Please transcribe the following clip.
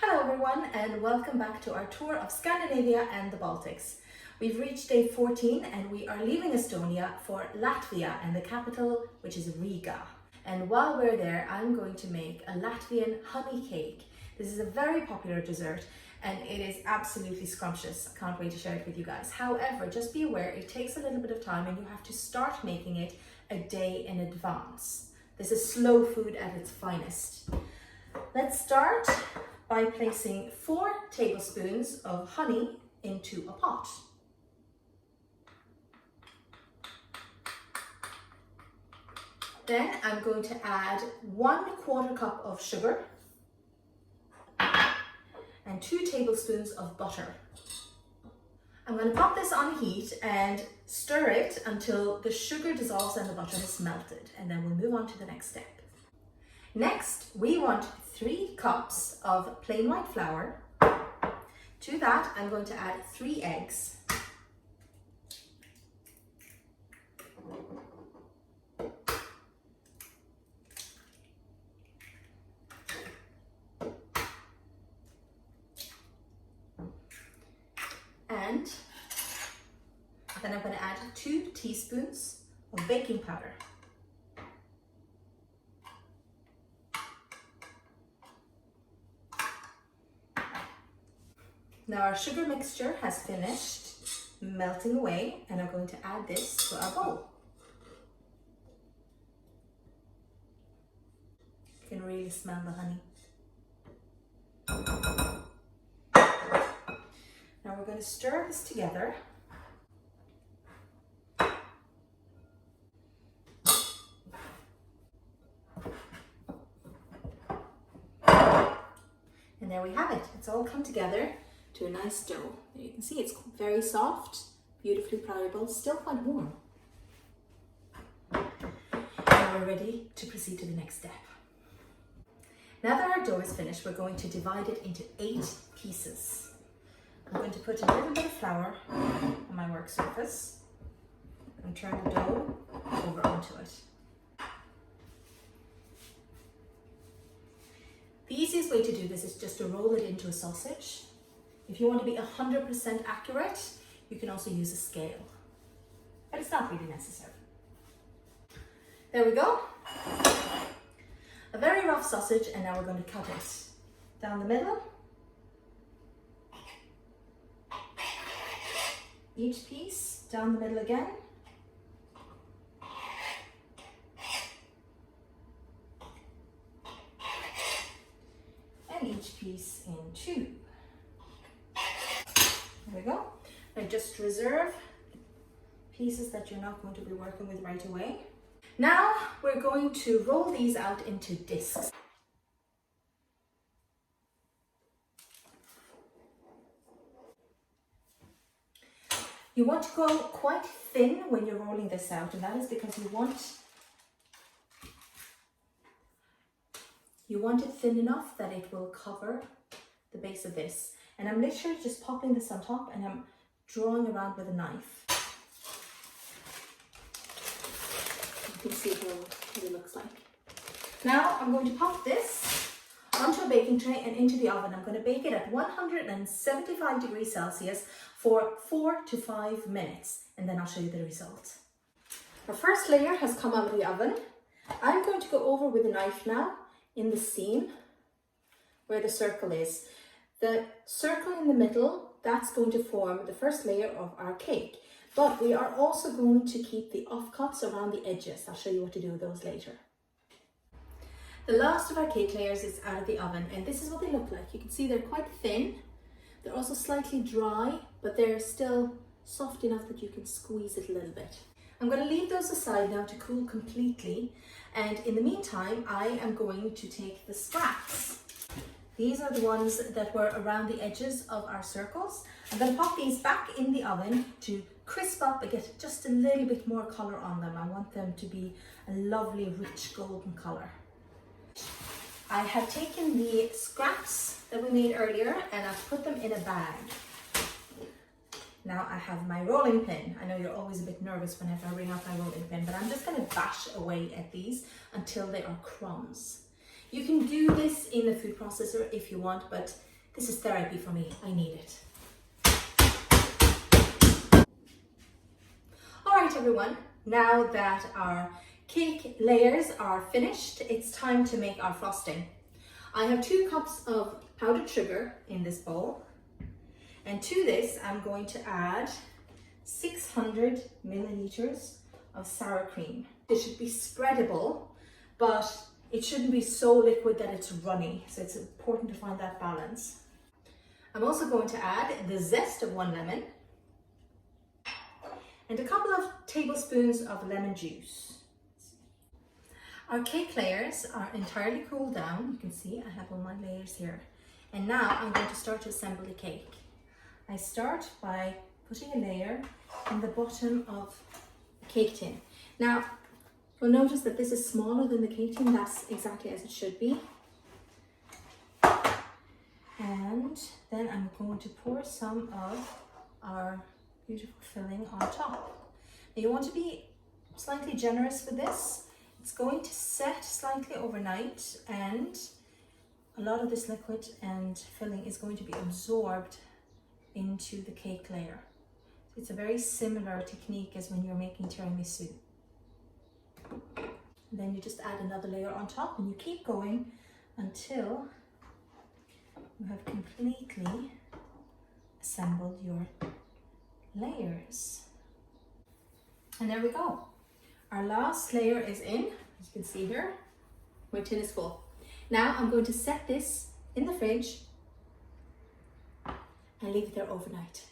Hello everyone and welcome back to our tour of Scandinavia and the Baltics. We've reached day 14 and we are leaving Estonia for Latvia and the capital, which is Riga. And while we're there, I'm going to make a Latvian honey cake. This is a very popular dessert and it is absolutely scrumptious. I can't wait to share it with you guys. However, just be aware it takes a little bit of time and you have to start making it a day in advance. This is slow food at its finest. Let's start by placing 4 tablespoons of honey into a pot. Then I'm going to add 1/4 cup of sugar and 2 tablespoons of butter. I'm going to pop this on heat and stir it until the sugar dissolves and the butter is melted, and then we'll move on to the next step. Next, we want 3 cups of plain white flour. To that, I'm going to add 3 eggs. And then I'm going to add 2 teaspoons of baking powder. Now our sugar mixture has finished melting away and I'm going to add this to our bowl. You can really smell the honey. Now we're going to stir this together. And there we have it. It's all come together to a nice dough. There you can see it's very soft, beautifully pliable, still quite warm. Now we're ready to proceed to the next step. Now that our dough is finished, we're going to divide it into 8 pieces. I'm going to put a little bit of flour on my work surface and turn the dough over onto it. The easiest way to do this is just to roll it into a sausage. If you want to be 100% accurate, you can also use a scale, but it's not really necessary. There we go. A very rough sausage, and now we're going to cut it down the middle. Each piece down the middle again. And each piece in 2. There we go. Now just reserve pieces that you're not going to be working with right away. Now we're going to roll these out into discs. You want to go quite thin when you're rolling this out, and that is because you want it thin enough that it will cover the base of this. And I'm literally just popping this on top and I'm drawing around with a knife. You can see what it looks like. Now I'm going to pop this onto a baking tray and into the oven. I'm going to bake it at 175 degrees Celsius for 4 to 5 minutes, and then I'll show you the result. Our first layer has come out of the oven. I'm going to go over with a knife now in the seam where the circle is. The circle in the middle, that's going to form the first layer of our cake. But we are also going to keep the offcuts around the edges. I'll show you what to do with those later. The last of our cake layers is out of the oven, and this is what they look like. You can see they're quite thin. They're also slightly dry, but they're still soft enough that you can squeeze it a little bit. I'm going to leave those aside now to cool completely. And in the meantime, I am going to take the scraps. These are the ones that were around the edges of our circles. I'm going to pop these back in the oven to crisp up and get just a little bit more color on them. I want them to be a lovely, rich golden color. I have taken the scraps that we made earlier and I've put them in a bag. Now I have my rolling pin. I know you're always a bit nervous whenever I bring out my rolling pin, but I'm just going to bash away at these until they are crumbs. You can do this in a food processor if you want, but This is therapy for me. I need it. All right, everyone. Now that our cake layers are finished, it's time to make our frosting. I have 2 cups of powdered sugar in this bowl. And to this, I'm going to add 600 milliliters of sour cream. It should be spreadable, but it shouldn't be so liquid that it's runny. So it's important to find that balance. I'm also going to add the zest of 1 lemon and a couple of tablespoons of lemon juice. Our cake layers are entirely cooled down. You can see I have all my layers here. And now I'm going to start to assemble the cake. I start by putting a layer in the bottom of the cake tin. Now, you'll notice that this is smaller than the cake tin. That's exactly as it should be. And then I'm going to pour some of our beautiful filling on top. Now you want to be slightly generous with this. It's going to set slightly overnight, and a lot of this liquid and filling is going to be absorbed into the cake layer. It's a very similar technique as when you're making tiramisu. And then you just add another layer on top, and you keep going until you have completely assembled your layers. And there we go. Our last layer is in. As you can see here, my tin is full. Now I'm going to set this in the fridge and leave it there overnight.